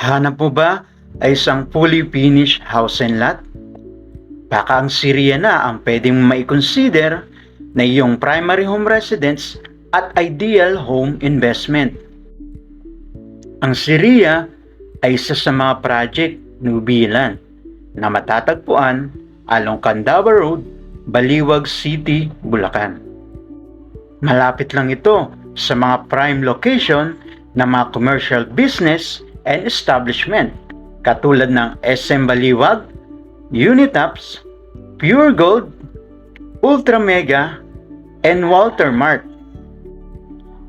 Hanap mo ba ay isang fully finished house and lot? Baka ang Syria na ang pwedeng mai-consider na iyong primary home residence at ideal home investment. Ang Syria ay isa sa mga project nubilan na matatagpuan along Candaba Road, Baliwag City, Bulacan. Malapit lang ito sa mga prime location ng mga commercial business and establishment katulad ng SM Baliwag, Unitaps, Pure Gold, Ultra Mega, and Walter Mart.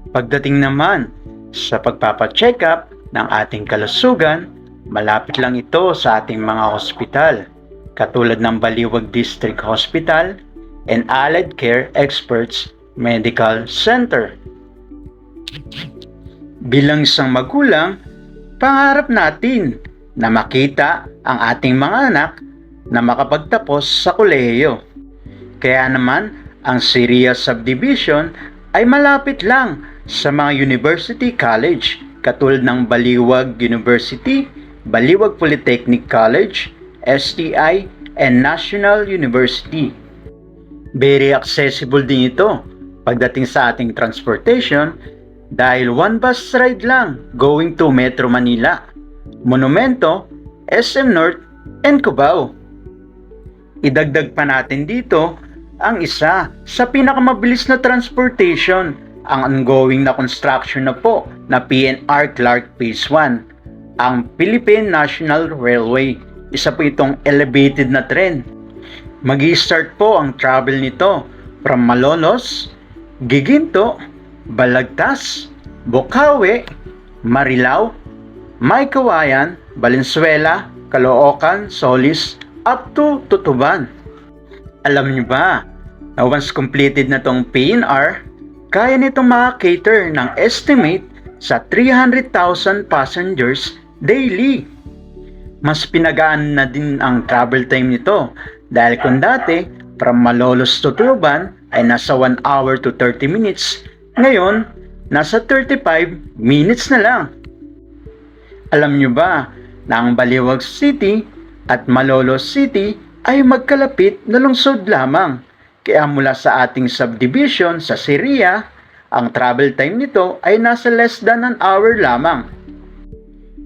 Pagdating naman sa pagpapacheck up ng ating kalusugan, malapit lang ito sa ating mga hospital katulad ng Baliwag District Hospital and Allied Care Experts Medical Center. Bilang isang magulang, pangarap natin na makita ang ating mga anak na makapagtapos sa kolehiyo. Kaya naman, ang Syria Subdivision ay malapit lang sa mga university college katulad ng Baliwag University, Baliwag Polytechnic College, STI, and National University. Very accessible din ito pagdating sa ating transportation dahil one bus ride lang going to Metro Manila, Monumento, SM North, and Cubao. Idagdag pa natin dito ang isa sa pinakamabilis na transportation, ang ongoing na construction na po na PNR Clark Phase 1, ang Philippine National Railway. Isa po itong elevated na tren. Mag-i-start po ang travel nito from Malolos, Giginto, Balagtas, Bocaue, Marilao, Maykawayan, Valenzuela, Caloocan, Solis, up to Tutuban. Alam niyo ba na once completed na tong PNR, kaya nitong maka-cater ng estimate sa 300,000 passengers daily. Mas pinagaan na din ang travel time nito dahil kung dati from Malolos to Tutuban ay nasa 1 hour to 30 minutes, ngayon nasa 35 minutes na lang. Alam niyo ba na ang Baliwag City at Malolos City ay magkalapit na lungsod lamang? Kaya mula sa ating subdivision sa Syria, ang travel time nito ay nasa less than an hour lamang.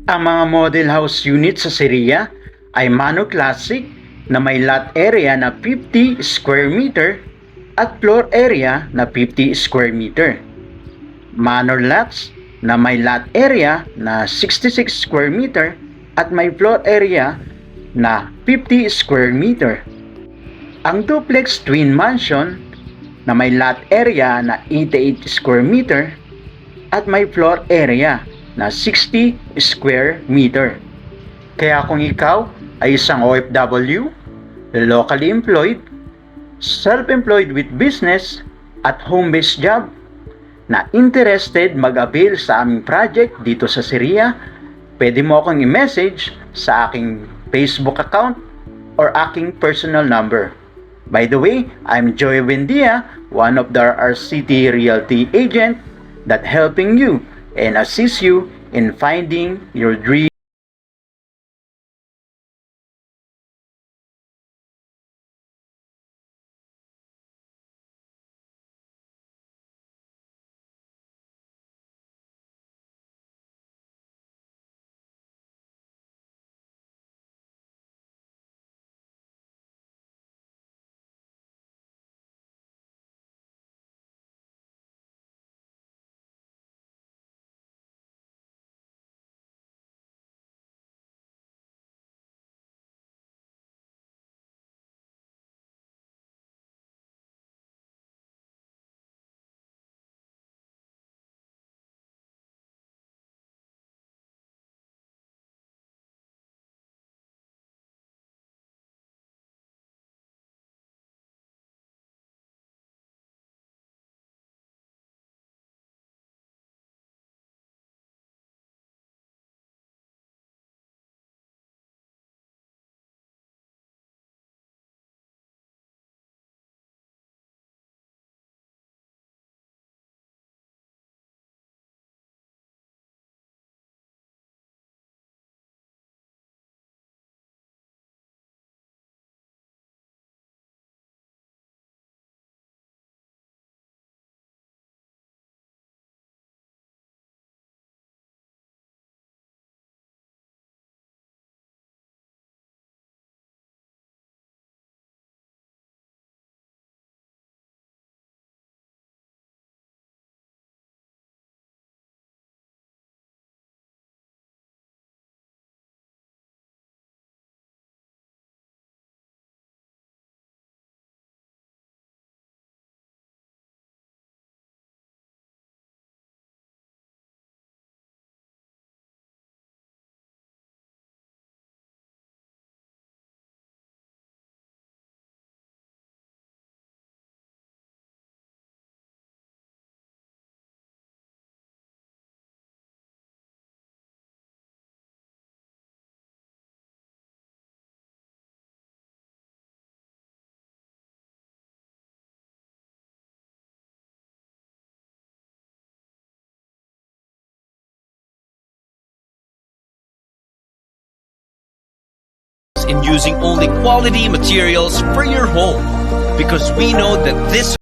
Ang mga model house unit sa Syria ay Mano Classic na may lot area na 50 square meter at floor area na 50 square meter. Manor lots na may lot area na 66 square meter at may floor area na 50 square meter. Ang duplex twin mansion na may lot area na 88 square meter at may floor area na 60 square meter. Kaya kung ikaw ay isang OFW, locally employed, self-employed with business at home-based job na interested mag-avail sa aming project dito sa Syria, pwede mo akong i-message sa aking Facebook account or aking personal number. By the way, I'm Joey Buendia, one of the RCT Realty agent that helping you and assist you in finding your dream in using only quality materials for your home. Because we know that this